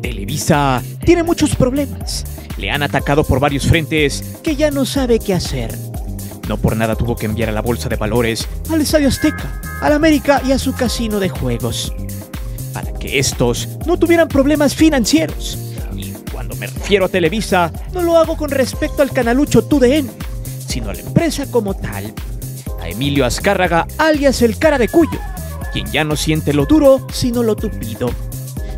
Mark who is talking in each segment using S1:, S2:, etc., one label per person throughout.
S1: Televisa tiene muchos problemas. Le han atacado por varios frentes que ya no sabe qué hacer. No por nada tuvo que enviar a la Bolsa de Valores, al Estadio Azteca, al América y a su casino de juegos, para que estos no tuvieran problemas financieros. Y cuando me refiero a Televisa, no lo hago con respecto al canalucho TUDN, sino a la empresa como tal. A Emilio Azcárraga, alias el Cara de Cuyo, quien ya no siente lo duro, sino lo tupido.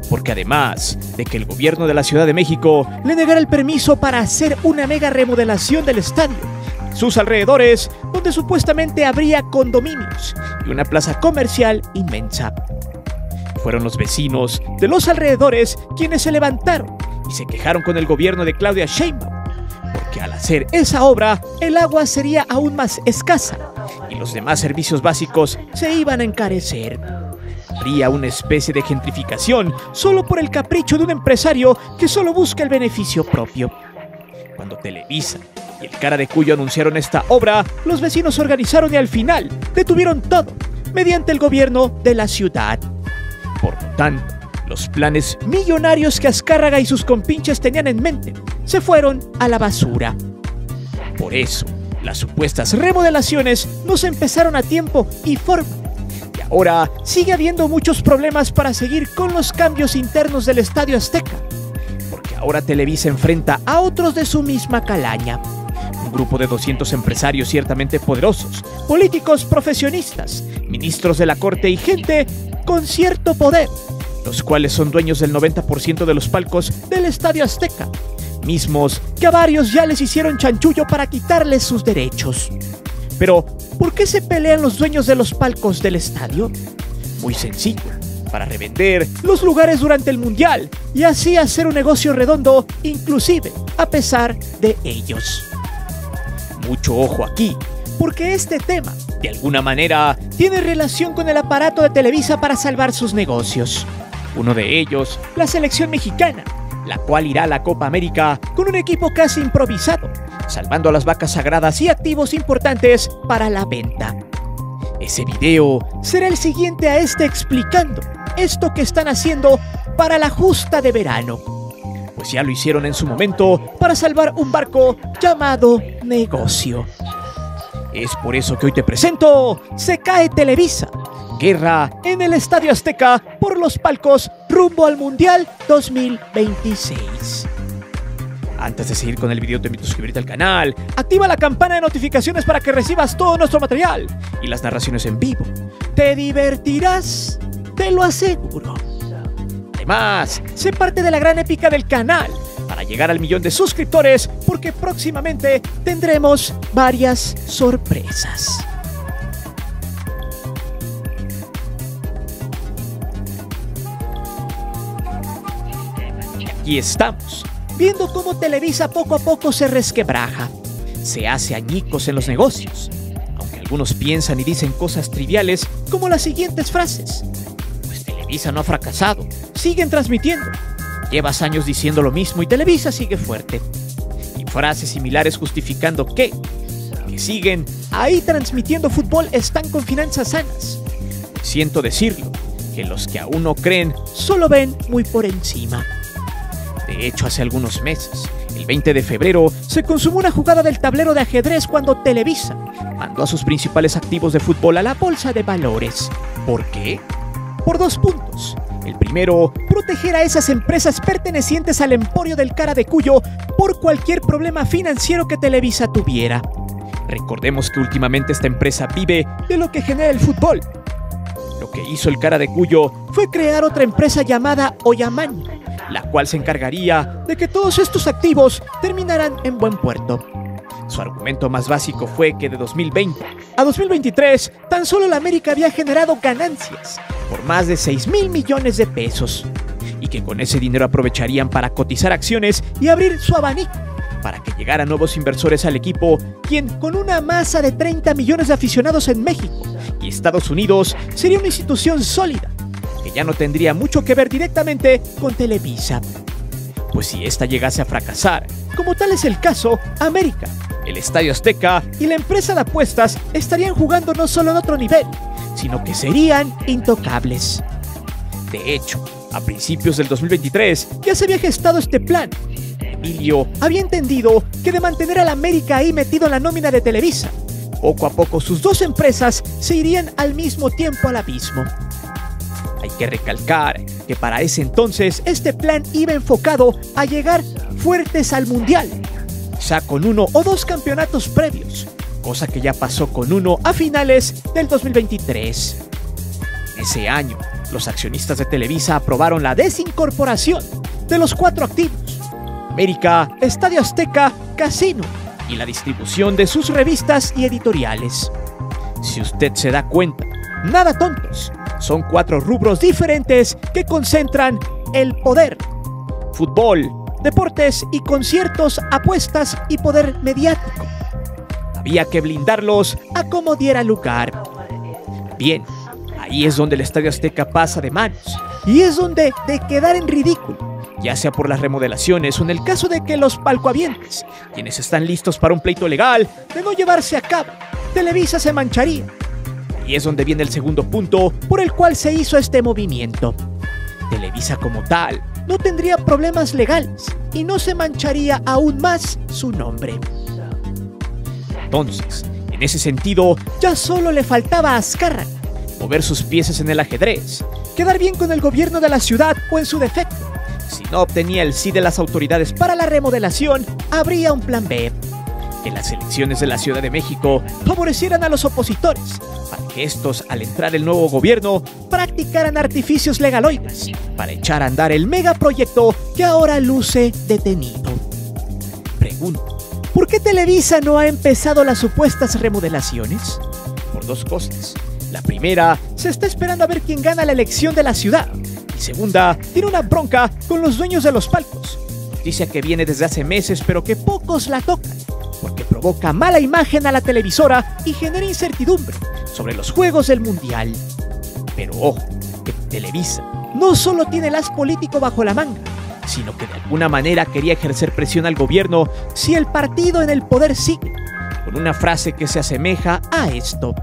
S1: Porque además de que el gobierno de la Ciudad de México le negara el permiso para hacer una mega remodelación del estadio, sus alrededores, donde supuestamente habría condominios y una plaza comercial inmensa. Fueron los vecinos de los alrededores quienes se levantaron y se quejaron con el gobierno de Claudia Sheinbaum, porque al hacer esa obra, el agua sería aún más escasa y los demás servicios básicos se iban a encarecer. Habría una especie de gentrificación solo por el capricho de un empresario que solo busca el beneficio propio. Cuando Televisa y el Cara de Cuyo anunciaron esta obra, los vecinos se organizaron y al final detuvieron todo mediante el gobierno de la ciudad. Por lo tanto, los planes millonarios que Azcárraga y sus compinches tenían en mente se fueron a la basura. Por eso, las supuestas remodelaciones no se empezaron a tiempo y forma. Y ahora sigue habiendo muchos problemas para seguir con los cambios internos del Estadio Azteca. Porque ahora Televisa enfrenta a otros de su misma calaña. Un grupo de 200 empresarios ciertamente poderosos, políticos profesionistas, ministros de la corte y gente con cierto poder, los cuales son dueños del 90% de los palcos del Estadio Azteca, mismos que a varios ya les hicieron chanchullo para quitarles sus derechos. Pero, ¿por qué se pelean los dueños de los palcos del estadio? Muy sencillo, para revender los lugares durante el Mundial y así hacer un negocio redondo, inclusive a pesar de ellos. Mucho ojo aquí, porque este tema, de alguna manera, tiene relación con el aparato de Televisa para salvar sus negocios. Uno de ellos, la selección mexicana, la cual irá a la Copa América con un equipo casi improvisado, salvando a las vacas sagradas y activos importantes para la venta. Ese video será el siguiente a este explicando esto que están haciendo para la justa de verano, pues ya lo hicieron en su momento para salvar un barco llamado negocio. Es por eso que hoy te presento Se cae Televisa, guerra en el Estadio Azteca por los palcos rumbo al Mundial 2026. Antes de seguir con el video te invito a suscribirte al canal, activa la campana de notificaciones para que recibas todo nuestro material y las narraciones en vivo. Te divertirás, te lo aseguro. Además, sé parte de la gran épica del canal para llegar al 1.000.000 de suscriptores, porque próximamente tendremos varias sorpresas. Aquí estamos, viendo cómo Televisa poco a poco se resquebraja, se hace añicos en los negocios, aunque algunos piensan y dicen cosas triviales como las siguientes frases: pues Televisa no ha fracasado, siguen transmitiendo, llevas años diciendo lo mismo y Televisa sigue fuerte, y frases similares justificando que siguen ahí transmitiendo fútbol están con finanzas sanas. Pues siento decirlo, que los que aún no creen solo ven muy por encima. De hecho, hace algunos meses, el 20 de febrero, se consumó una jugada del tablero de ajedrez cuando Televisa mandó a sus principales activos de fútbol a la Bolsa de Valores. ¿Por qué? Por 2 puntos. El primero, proteger a esas empresas pertenecientes al emporio del Cara de Cuyo por cualquier problema financiero que Televisa tuviera. Recordemos que últimamente esta empresa vive de lo que genera el fútbol. Lo que hizo el Cara de Cuyo fue crear otra empresa llamada Oyamani, la cual se encargaría de que todos estos activos terminaran en buen puerto. Su argumento más básico fue que de 2020 a 2023 tan solo la América había generado ganancias por más de 6.000 millones de pesos y que con ese dinero aprovecharían para cotizar acciones y abrir su abanico para que llegaran nuevos inversores al equipo, quien con una masa de 30 millones de aficionados en México y Estados Unidos sería una institución sólida que ya no tendría mucho que ver directamente con Televisa. Pues si esta llegase a fracasar, como tal es el caso, América, el Estadio Azteca y la empresa de apuestas estarían jugando no solo en otro nivel, sino que serían intocables. De hecho, A principios del 2023 ya se había gestado este plan. Emilio había entendido que de mantener al América ahí metido en la nómina de Televisa, poco a poco sus dos empresas se irían al mismo tiempo al abismo. Hay que recalcar que para ese entonces este plan iba enfocado a llegar fuertes al Mundial, quizá con 1 o 2 campeonatos previos, cosa que ya pasó con uno a finales del 2023. Ese año, los accionistas de Televisa aprobaron la desincorporación de los 4 activos: América, Estadio Azteca, Casino y la distribución de sus revistas y editoriales. Si usted se da cuenta, nada tontos, son 4 rubros diferentes que concentran el poder: fútbol, deportes y conciertos, apuestas y poder mediático. Había que blindarlos a como diera lugar. Bien, ahí es donde el Estadio Azteca pasa de manos, y es donde de quedar en ridículo, ya sea por las remodelaciones o en el caso de que los palcohabientes, quienes están listos para un pleito legal, de no llevarse a cabo, Televisa se mancharía. Y es donde viene el segundo punto por el cual se hizo este movimiento. Televisa como tal no tendría problemas legales y no se mancharía aún más su nombre. Entonces, en ese sentido, ya solo le faltaba a Azcárraga mover sus piezas en el ajedrez, quedar bien con el gobierno de la ciudad o, en su defecto, si no obtenía el sí de las autoridades para la remodelación, habría un plan B: que las elecciones de la Ciudad de México favorecieran a los opositores, para que estos, al entrar el nuevo gobierno, practicaran artificios legaloides para echar a andar el megaproyecto que ahora luce detenido. Pregunto, ¿por qué Televisa no ha empezado las supuestas remodelaciones? Por 2 cosas. La primera, se está esperando a ver quién gana la elección de la ciudad. Y segunda, tiene una bronca con los dueños de los palcos. Noticia que viene desde hace meses, pero que pocos la tocan, porque provoca mala imagen a la televisora y genera incertidumbre sobre los juegos del Mundial. Pero ojo, que Televisa no solo tiene el as político bajo la manga, sino que de alguna manera quería ejercer presión al gobierno si el partido en el poder sigue, con una frase que se asemeja a esto: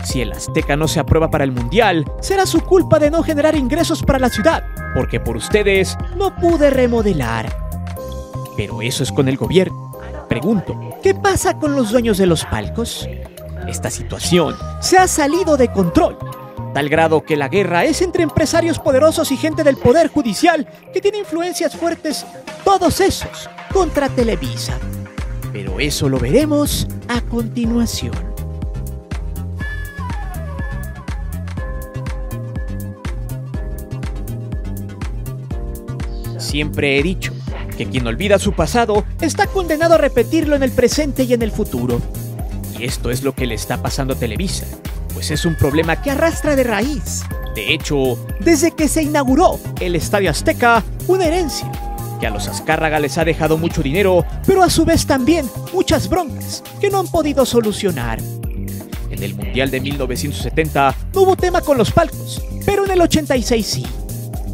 S1: si el Azteca no se aprueba para el Mundial, será su culpa de no generar ingresos para la ciudad, porque por ustedes no pude remodelar. Pero eso es con el gobierno. Pregunto, ¿qué pasa con los dueños de los palcos? Esta situación se ha salido de control, tal grado que la guerra es entre empresarios poderosos y gente del poder judicial que tiene influencias fuertes, todos esos contra Televisa. Pero eso lo veremos a continuación. Siempre he dicho que quien olvida su pasado está condenado a repetirlo en el presente y en el futuro. Y esto es lo que le está pasando a Televisa, pues es un problema que arrastra de raíz. De hecho, desde que se inauguró el Estadio Azteca, una herencia que a los Azcárraga les ha dejado mucho dinero, pero a su vez también muchas broncas que no han podido solucionar. En el Mundial de 1970 no hubo tema con los palcos, pero en el 86 sí.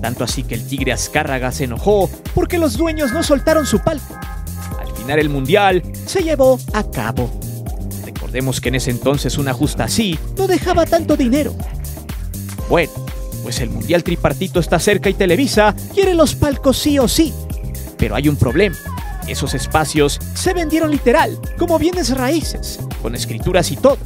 S1: Tanto así que el Tigre Azcárraga se enojó porque los dueños no soltaron su palco. Al final el Mundial se llevó a cabo. Recordemos que en ese entonces una justa así no dejaba tanto dinero. Bueno, pues el Mundial tripartito está cerca y Televisa quiere los palcos sí o sí. Pero hay un problema: esos espacios se vendieron literal, como bienes raíces, con escrituras y todo.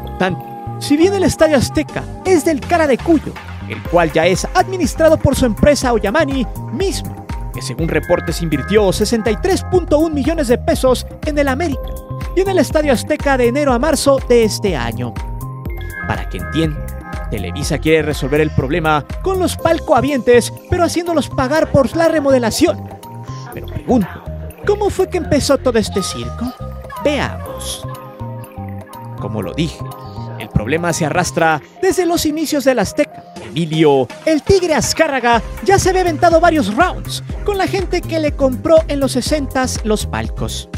S1: Por tanto, si bien el Estadio Azteca es del Cara de Cuyo, el cual ya es administrado por su empresa Oyamani mismo, que según reportes invirtió 63.1 millones de pesos en el América y en el Estadio Azteca de enero a marzo de este año. Para que entiendan, Televisa quiere resolver el problema con los palcohabientes, pero haciéndolos pagar por la remodelación. Pero pregunto, ¿cómo fue que empezó todo este circo? Veamos. Como lo dije, el problema se arrastra desde los inicios del Azteca. Emilio, el Tigre Azcárraga, ya se había aventado varios rounds con la gente que le compró en los 60s los palcos.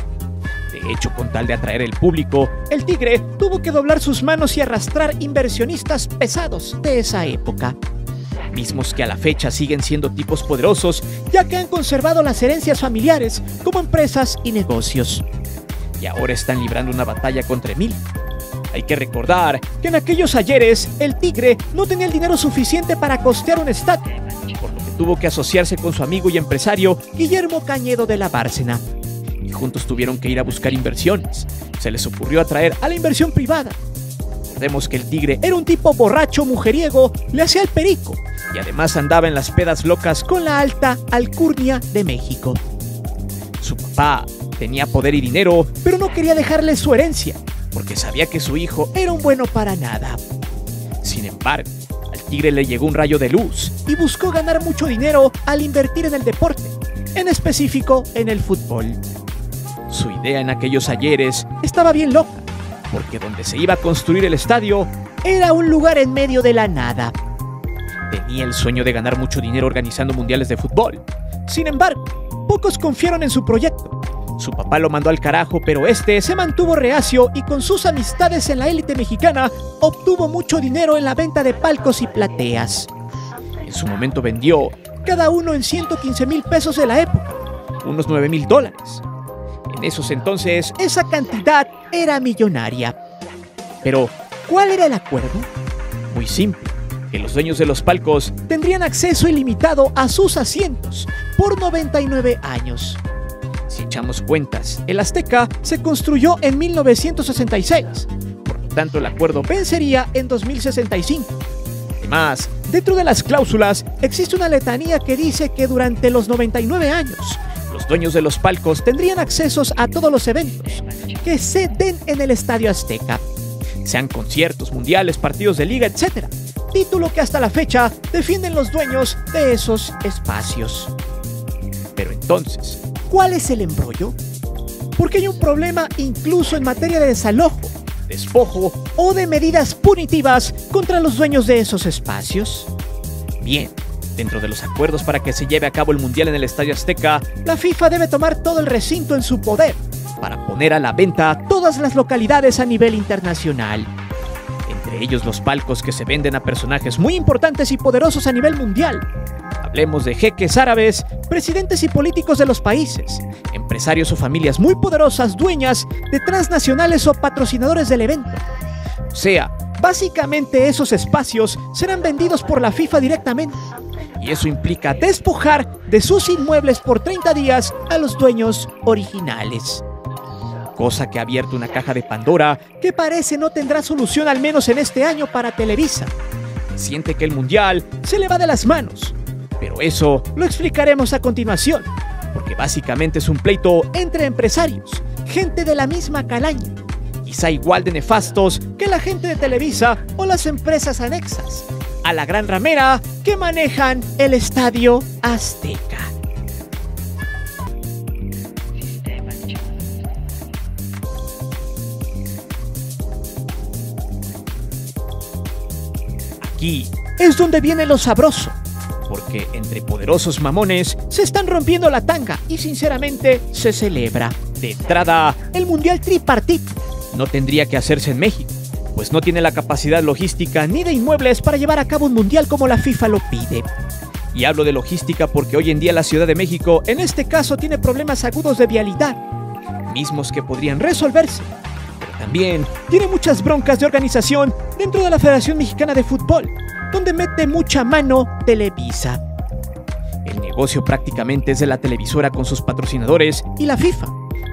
S1: De hecho, con tal de atraer el público, el Tigre tuvo que doblar sus manos y arrastrar inversionistas pesados de esa época, mismos que a la fecha siguen siendo tipos poderosos, ya que han conservado las herencias familiares como empresas y negocios. Y ahora están librando una batalla contra Emilio. Hay que recordar que en aquellos ayeres el Tigre no tenía el dinero suficiente para costear un estadio, por lo tuvo que asociarse con su amigo y empresario Guillermo Cañedo de la Bárcena. Y juntos tuvieron que ir a buscar inversiones. Se les ocurrió atraer a la inversión privada. Recordemos que el Tigre era un tipo borracho, mujeriego, le hacía el perico y además andaba en las pedas locas con la alta alcurnia de México. Su papá tenía poder y dinero, pero no quería dejarle su herencia, porque sabía que su hijo era un bueno para nada. Sin embargo, al Tigre le llegó un rayo de luz y buscó ganar mucho dinero al invertir en el deporte, en específico en el fútbol. Su idea en aquellos ayeres estaba bien loca, porque donde se iba a construir el estadio era un lugar en medio de la nada. Tenía el sueño de ganar mucho dinero organizando mundiales de fútbol. Sin embargo, pocos confiaron en su proyecto. Su papá lo mandó al carajo, pero este se mantuvo reacio y con sus amistades en la élite mexicana obtuvo mucho dinero en la venta de palcos y plateas. En su momento vendió cada uno en 115,000 pesos de la época, unos $9,000. En esos entonces, esa cantidad era millonaria. Pero, ¿cuál era el acuerdo? Muy simple, que los dueños de los palcos tendrían acceso ilimitado a sus asientos por 99 años. Si echamos cuentas, el Azteca se construyó en 1966, por lo tanto el acuerdo vencería en 2065. Además, dentro de las cláusulas existe una letanía que dice que durante los 99 años, los dueños de los palcos tendrían accesos a todos los eventos que se den en el Estadio Azteca, sean conciertos, mundiales, partidos de liga, etc. Título que hasta la fecha defienden los dueños de esos espacios. Pero entonces, ¿cuál es el embrollo? Porque hay un problema incluso en materia de desalojo, despojo o de medidas punitivas contra los dueños de esos espacios. Bien, dentro de los acuerdos para que se lleve a cabo el Mundial en el Estadio Azteca, la FIFA debe tomar todo el recinto en su poder para poner a la venta todas las localidades a nivel internacional. Entre ellos los palcos que se venden a personajes muy importantes y poderosos a nivel mundial. Hablemos de jeques árabes, presidentes y políticos de los países, empresarios o familias muy poderosas dueñas de transnacionales o patrocinadores del evento. O sea, básicamente esos espacios serán vendidos por la FIFA directamente. Y eso implica despojar de sus inmuebles por 30 días a los dueños originales. Cosa que ha abierto una caja de Pandora que parece no tendrá solución al menos en este año para Televisa. Siente que el Mundial se le va de las manos. Pero eso lo explicaremos a continuación, porque básicamente es un pleito entre empresarios, gente de la misma calaña, quizá igual de nefastos que la gente de Televisa o las empresas anexas a la gran ramera que manejan el Estadio Azteca. Aquí es donde viene lo sabroso, porque entre poderosos mamones se están rompiendo la tanga y sinceramente se celebra. De entrada, el Mundial tripartito no tendría que hacerse en México, pues no tiene la capacidad logística ni de inmuebles para llevar a cabo un mundial como la FIFA lo pide. Y hablo de logística porque hoy en día la Ciudad de México, en este caso, tiene problemas agudos de vialidad, mismos que podrían resolverse. Pero también tiene muchas broncas de organización dentro de la Federación Mexicana de Fútbol, donde mete mucha mano Televisa. El negocio prácticamente es de la televisora con sus patrocinadores y la FIFA,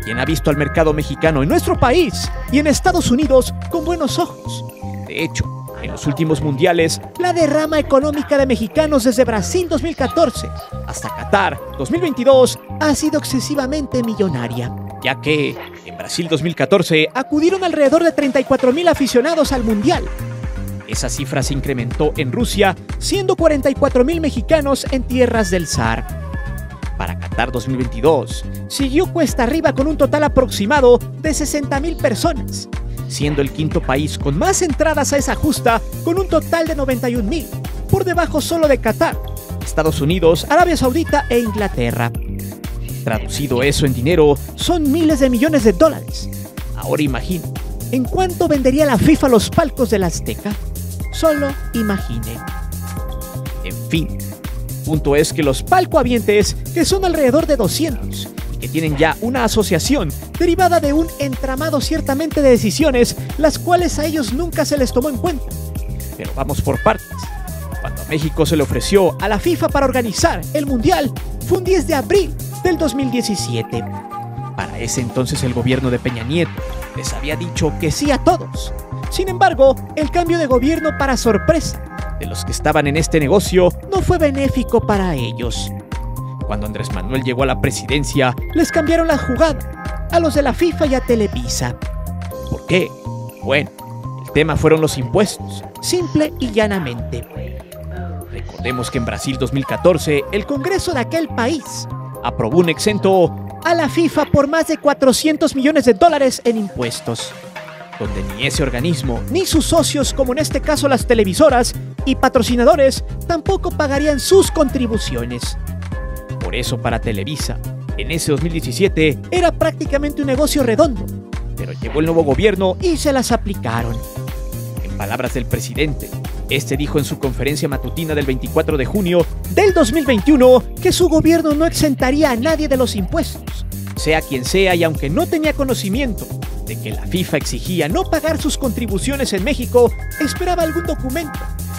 S1: quien ha visto al mercado mexicano en nuestro país y en Estados Unidos con buenos ojos. De hecho, en los últimos mundiales, la derrama económica de mexicanos desde Brasil 2014 hasta Qatar 2022 ha sido excesivamente millonaria, ya que en Brasil 2014 acudieron alrededor de 34,000 aficionados al mundial. Esa cifra se incrementó en Rusia, siendo 44,000 mexicanos en tierras del zar. Para Qatar 2022, siguió cuesta arriba con un total aproximado de 60,000 personas, siendo el quinto país con más entradas a esa justa con un total de 91,000, por debajo solo de Qatar, Estados Unidos, Arabia Saudita e Inglaterra. Traducido eso en dinero, son miles de millones de dólares. Ahora imagina, ¿en cuánto vendería la FIFA los palcos del Azteca? Solo imagine. En fin, el punto es que los palcohabientes, que son alrededor de 200, y que tienen ya una asociación derivada de un entramado ciertamente de decisiones, las cuales a ellos nunca se les tomó en cuenta. Pero vamos por partes. Cuando México se le ofreció a la FIFA para organizar el Mundial fue un 10 de abril del 2017. Para ese entonces el gobierno de Peña Nieto les había dicho que sí a todos. Sin embargo, el cambio de gobierno, para sorpresa de los que estaban en este negocio, no fue benéfico para ellos. Cuando Andrés Manuel llegó a la presidencia, les cambiaron la jugada a los de la FIFA y a Televisa. ¿Por qué? Bueno, el tema fueron los impuestos, simple y llanamente. Recordemos que en Brasil 2014, el Congreso de aquel país aprobó un exento a la FIFA por más de $400 millones en impuestos, donde ni ese organismo ni sus socios, como en este caso las televisoras y patrocinadores, tampoco pagarían sus contribuciones. Por eso para Televisa, en ese 2017 era prácticamente un negocio redondo, pero llegó el nuevo gobierno y se las aplicaron. En palabras del presidente, este dijo en su conferencia matutina del 24 de junio del 2021 que su gobierno no exentaría a nadie de los impuestos, sea quien sea, y aunque no tenía conocimiento de que la FIFA exigía no pagar sus contribuciones en México, esperaba algún documento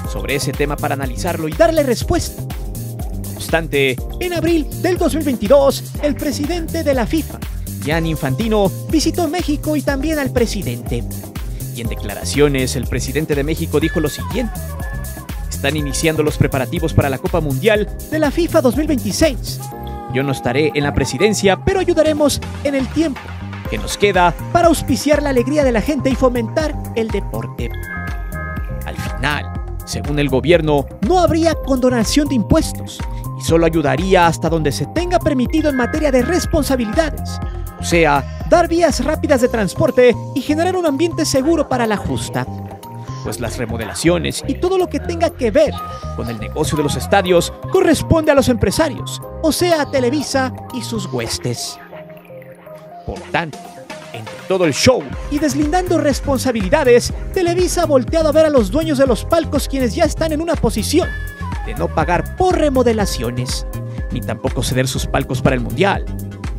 S1: sobre ese tema para analizarlo y darle respuesta. No obstante, en abril del 2022, el presidente de la FIFA, Gianni Infantino, visitó México y también al presidente. Y en declaraciones, el presidente de México dijo lo siguiente: están iniciando los preparativos para la Copa Mundial de la FIFA 2026. Yo no estaré en la presidencia, pero ayudaremos en el tiempo que nos queda para auspiciar la alegría de la gente y fomentar el deporte. Al final, según el gobierno, no habría condonación de impuestos y solo ayudaría hasta donde se tenga permitido en materia de responsabilidades, o sea, dar vías rápidas de transporte y generar un ambiente seguro para la justa. Pues las remodelaciones y todo lo que tenga que ver con el negocio de los estadios corresponde a los empresarios, o sea, a Televisa y sus huestes. Por tanto, entre todo el show y deslindando responsabilidades, Televisa ha volteado a ver a los dueños de los palcos, quienes ya están en una posición de no pagar por remodelaciones, ni tampoco ceder sus palcos para el Mundial.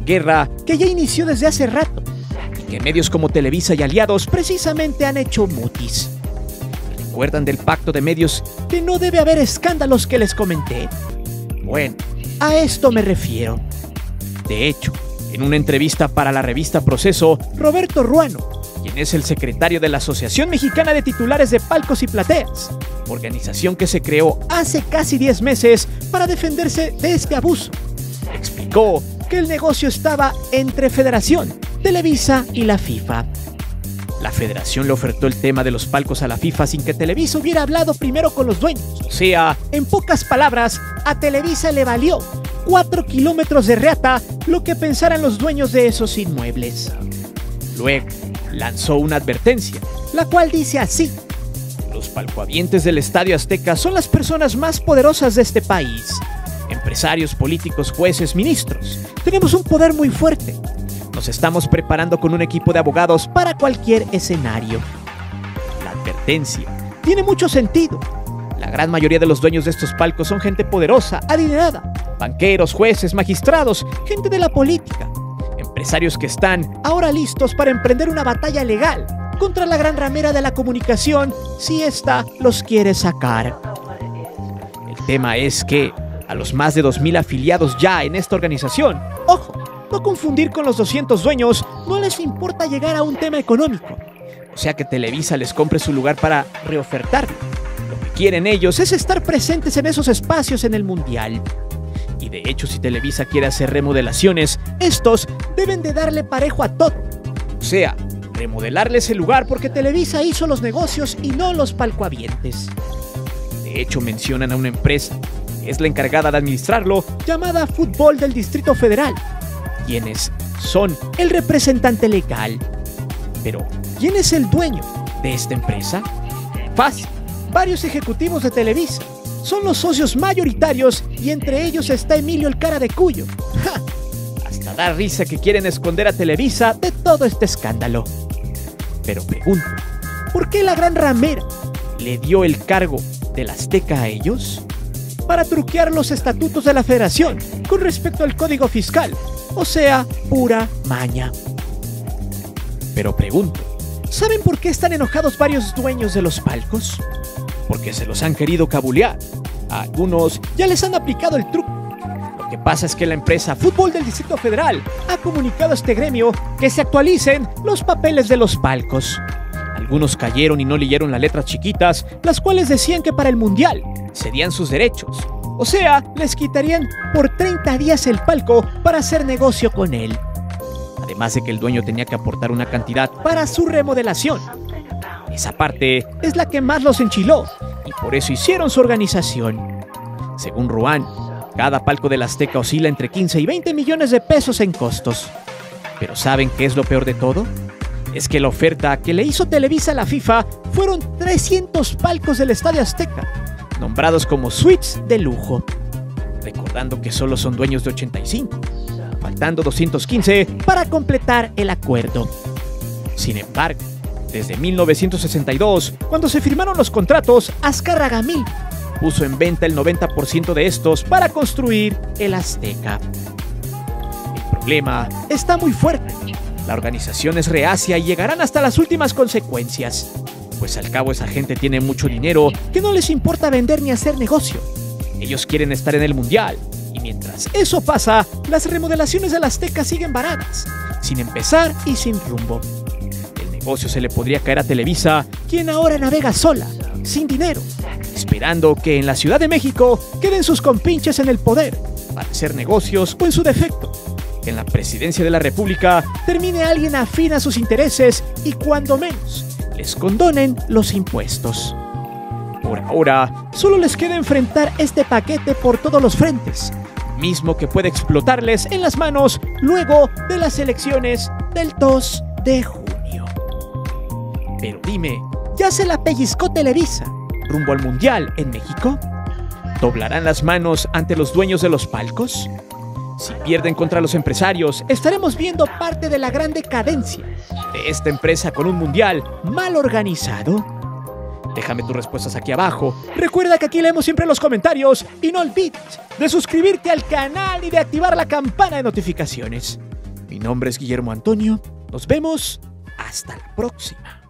S1: Guerra que ya inició desde hace rato y que medios como Televisa y aliados precisamente han hecho mutis. ¿Recuerdan del pacto de medios que no debe haber escándalos que les comenté? Bueno, a esto me refiero. De hecho, en una entrevista para la revista Proceso, Roberto Ruano, quien es el secretario de la Asociación Mexicana de Titulares de Palcos y Plateas, organización que se creó hace casi 10 meses para defenderse de este abuso, explicó que el negocio estaba entre Federación, Televisa y la FIFA. La Federación le ofertó el tema de los palcos a la FIFA sin que Televisa hubiera hablado primero con los dueños. O sea, en pocas palabras, a Televisa le valió 4 kilómetros de reata lo que pensaran los dueños de esos inmuebles. Luego, lanzó una advertencia, la cual dice así: los palcohabientes del Estadio Azteca son las personas más poderosas de este país. Empresarios, políticos, jueces, ministros. Tenemos un poder muy fuerte. Nos estamos preparando con un equipo de abogados para cualquier escenario. La advertencia tiene mucho sentido. La gran mayoría de los dueños de estos palcos son gente poderosa, adinerada, banqueros, jueces, magistrados, gente de la política, empresarios que están ahora listos para emprender una batalla legal contra la gran ramera de la comunicación si ésta los quiere sacar. El tema es que a los más de 2,000 afiliados ya en esta organización, ojo, no confundir con los 200 dueños, no les importa llegar a un tema económico, o sea que Televisa les compre su lugar para reofertarlo. Lo que quieren ellos es estar presentes en esos espacios en el Mundial. Y de hecho, si Televisa quiere hacer remodelaciones, estos deben de darle parejo a todo, o sea, remodelarles el lugar, porque Televisa hizo los negocios y no los palcohabientes. De hecho, mencionan a una empresa que es la encargada de administrarlo, llamada Fútbol del Distrito Federal, quienes son el representante legal. Pero, ¿quién es el dueño de esta empresa? Fácil, varios ejecutivos de Televisa. Son los socios mayoritarios y entre ellos está Emilio el Cara de Cuyo. ¡Ja! Hasta da risa que quieren esconder a Televisa de todo este escándalo. Pero pregunto, ¿por qué la gran ramera le dio el cargo del Azteca a ellos? Para truquear los estatutos de la Federación con respecto al Código Fiscal, o sea, pura maña. Pero pregunto, ¿saben por qué están enojados varios dueños de los palcos? Porque se los han querido cabulear. A algunos ya les han aplicado el truco. Lo que pasa es que la empresa Fútbol del Distrito Federal ha comunicado a este gremio que se actualicen los papeles de los palcos. Algunos cayeron y no leyeron las letras chiquitas, las cuales decían que para el Mundial cedían sus derechos. O sea, les quitarían por 30 días el palco para hacer negocio con él. Además de que el dueño tenía que aportar una cantidad para su remodelación. Esa parte es la que más los enchiló y por eso hicieron su organización. Según Ruan, cada palco del Azteca oscila entre 15 y 20 millones de pesos en costos. Pero ¿saben qué es lo peor de todo? Es que la oferta que le hizo Televisa a la FIFA fueron 300 palcos del Estadio Azteca, nombrados como suites de lujo, recordando que solo son dueños de 85, faltando 215 para completar el acuerdo. Sin embargo, desde 1962, cuando se firmaron los contratos, Azcárraga Milmo puso en venta el 90% de estos para construir el Azteca. El problema está muy fuerte. La organización es reacia y llegarán hasta las últimas consecuencias. Pues al cabo esa gente tiene mucho dinero que no les importa vender ni hacer negocio. Ellos quieren estar en el Mundial. Y mientras eso pasa, las remodelaciones del Azteca siguen varadas, sin empezar y sin rumbo. El negocio se le podría caer a Televisa, quien ahora navega sola, sin dinero, esperando que en la Ciudad de México queden sus compinches en el poder para hacer negocios o en su defecto, que en la presidencia de la República termine alguien afín a sus intereses y cuando menos les condonen los impuestos. Por ahora, solo les queda enfrentar este paquete por todos los frentes, mismo que puede explotarles en las manos luego de las elecciones del 2 de junio. Pero dime, ¿ya se la pellizcó Televisa rumbo al Mundial en México? ¿Doblarán las manos ante los dueños de los palcos? Si pierden contra los empresarios, estaremos viendo parte de la gran decadencia de esta empresa con un Mundial mal organizado. Déjame tus respuestas aquí abajo. Recuerda que aquí leemos siempre los comentarios y no olvides de suscribirte al canal y de activar la campana de notificaciones. Mi nombre es Guillermo Antonio. Nos vemos hasta la próxima.